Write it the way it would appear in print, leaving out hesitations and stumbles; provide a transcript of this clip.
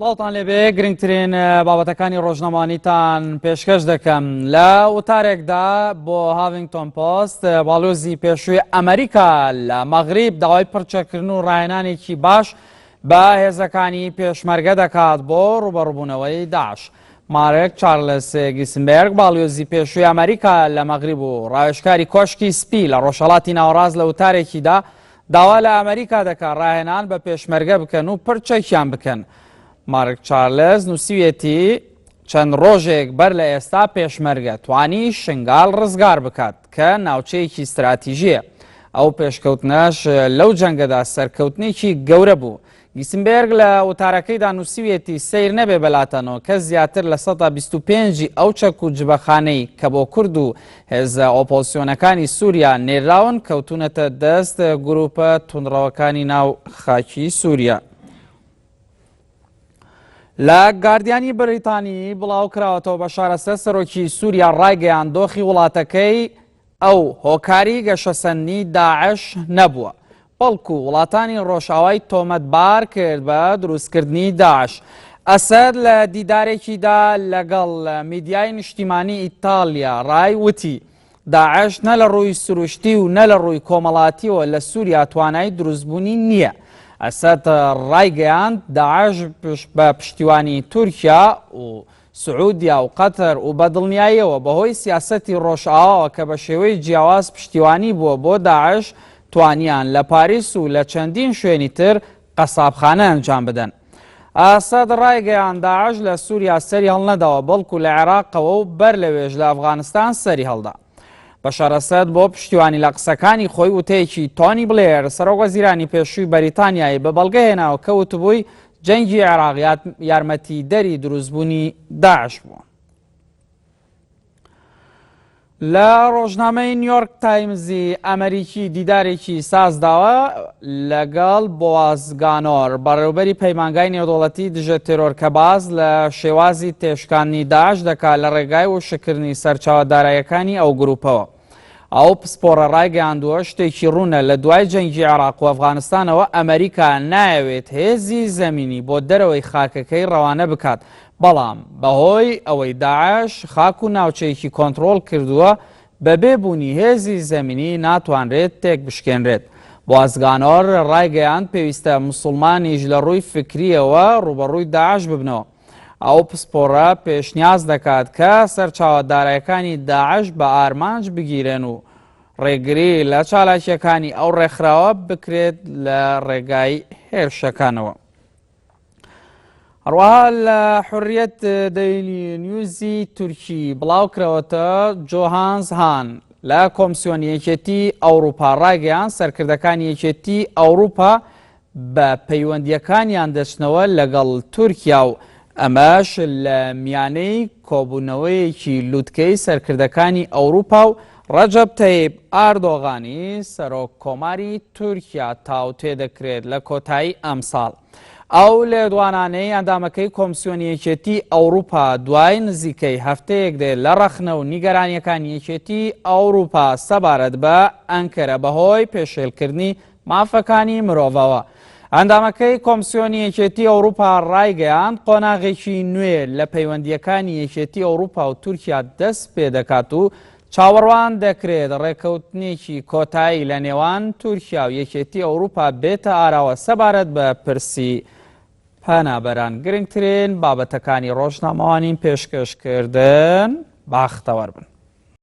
سڵتان لێبێ گرنگترین بابەتەکانی ڕۆژنامەوانیتان پێشکەش دەکەم لە وتارێکدا بۆ هاڤینگتۆن پۆست باڵۆزی پێشووی ئەمریکا لە مەغریب داوای پڕچەکردن و ڕاهێنانێکی باش بە هێزەکانی پێشمەرگە دەکات بۆ ڕوبەڕووبوونەوەی داعش. مارک چارلز گیسنبێرگ باڵیۆزی پێشووی ئەمریکا لە مەغریب و ڕاوێژکاری کۆشکی سپی لە ڕۆژهەڵاتی ناوەڕاست لە وتارێکیدا داوا لە ئەمریکا دەکات ڕاهێنان بە پێشمەرگە بکەن و پڕچەکیان بکەن. مارک چارلز نووسیوێتی چەند ڕۆژێک بەر لە ئێستا پێشمەرگە توانی شنگال ڕزگار بکات کە ناوچەیەکی استراتیژیە. ئەو پێشکەوتنەش لەو جەنگەدا سەرکەوتنێکی گەورە بوو. گیسنبێرگ لە وتارەکەیدا نووسیوێتی سیر نەبێ بەلاتەنەوە کە زیاتر لە 125 ئەو چەک و جبەخانەی کە بۆ کورد و هێزە ئۆپۆزیسیۆنەکانی سووریا نێراون کەوتونەتە دەست گروپە تونڕەوەکانی ناو خاکی سووریا. لە گاردیانی بریتانی بڵاو کراوەتەوە بە شارەسەر سەرۆکی سووریا ڕایگەیان دۆخی وڵاتەکەی ئەو هۆکاری گەشەسەندنی داعش نەبووە، بەڵکو وڵاتانی ڕۆژئاوای تۆمەتبار کرد بە دروستکردنی داعش. ئەسەد لە دیدارێکیدا لەگەڵ میدیای نیشتیمانی ئیتالیا ڕای وتی داعش نە لە ڕووی سروشتی و نە لە ڕووی کۆمەڵاتیەوە لە سووریا توانای دروستبوونی نییە. ئەسەد ڕایگەیاند داعش بە پشتیوانی تورکیا و سعودیا و قەتەر و بەدڵنیاییەوە بەهۆی سیاسەتی ڕۆژئاواوە کە بە شێوەی جیاواز پشتیوانی بووە بۆ داعش توانیان لە پاریس و لە چەندین شوێنی تر قەسابخانە ئەنجام بدەن. ئەسەد ڕایگەیان داعش لە سووریا سەری هەڵنەداوە بەڵکو لە عێراقەوە و بەر لەوێژ لە ئەفغانستان سەری هەڵدا. بەشار ئەسەد بۆ پشتیوانی لە قسەکانی خۆی وتەیەکی تۆنی بڵێر سەرۆکوەزیرانی پێشووی بەریتانیایی بە بەڵگە هێناوە کە وتبووی جەنگی عێراق یارمەتیدەری دروستبوونی داعش بووە. لە ڕۆژنامەی نیویۆرک تایمزی ئەمریکی دیدارێکی سازداوە لەگەڵ بۆواز گانۆر بەڕێوەبەری پەیمانگای نێودەوڵەتی دژە تێرۆر کە باز لە شێوازی تێشکاندنی داعش دەکات لە ڕێگای وشکردنی سەرچاوەدارایەکانی ئەو گروپەوە. ئەو پسپۆرە ڕایگەیاندووە شتێکی ڕوونە لە دوای جەنگی عێراق و ئەفغانستانەوە ئەمریکا نایەوێت هێزی زەمینی بۆ دەرەوەی خاکەکەی ڕەوانە بکات، بەڵام بەهۆی ئەوەی داعش خاک و ناوچەیەکی کۆنتڕۆڵ کردووە بە بێبوونی هێزی زەمینی ناتوانرێت تێک بشکێنرێت. بوازگانۆر ڕایگەیاند پێویستە موسڵمانیش لە ڕووی فکریەوە ڕوبەڕووی داعش ببنەوە. ئەو پسپۆرە پێشنیاز دەکات کە سەرچاوەدارایەکانی داعش بە ئارمانج بگیرێن و ڕێگری لە چالاکیەکانی ئەو ڕێکخراوە بکرێت لە ڕێگای هێرشەکانەوە. هەروەها لە حورریەت دەیلی نیوزی تورکی بڵاو کرەوەتە جۆهانس هان لە کۆمسیۆنی یەکێتی ئەوروپا ڕایگەیان سەرکردەکانی یەکێتی ئەوروپا بە پەیوەندیەکانیان دەچنەوە لەگەڵ تورکیا و ئەمەش لە میانەی کۆبوونەوەیەکی لووتکەی سەرکردەکانی ئەوروپا و ڕەجەب تەیب ئاردۆغانی سەرۆک کۆماری تورکیا تاوتێ دەکرێت لە کۆتایی ئەم ساڵ. ئەو لێدوانانەی ئەندامەکەی کۆمسیۆنی یەکێتی ئەوروپا دوای نزیکەی هەفتەیەک دێت لە ڕەخنە و نیگەرانیەکانی یەکێتی ئەوروپا سەبارەت بە ئەنکەرە بەهۆی پێشێلکردنی مافەکانی مرۆڤەوە. ئەندامەکەی کۆمسیۆنی یەکێتی ئەوروپا ڕایگەیاند قۆناغێکی نوێ لە پەیوەندیەکانی یەکێتی ئەوروپا و تورکیا دەست پێ دەکات و چاوەڕوان دەکرێت ڕێکەوتنێکی کۆتایی لە نێوان تورکیا و یەکێتی ئەوروپا بێتە ئاراوە سەبارەت بە پرسی پەنابەران. گرنگترین بابەتەکانی ڕۆژنامەوانین پێشکەشکردن باختەوەر بن.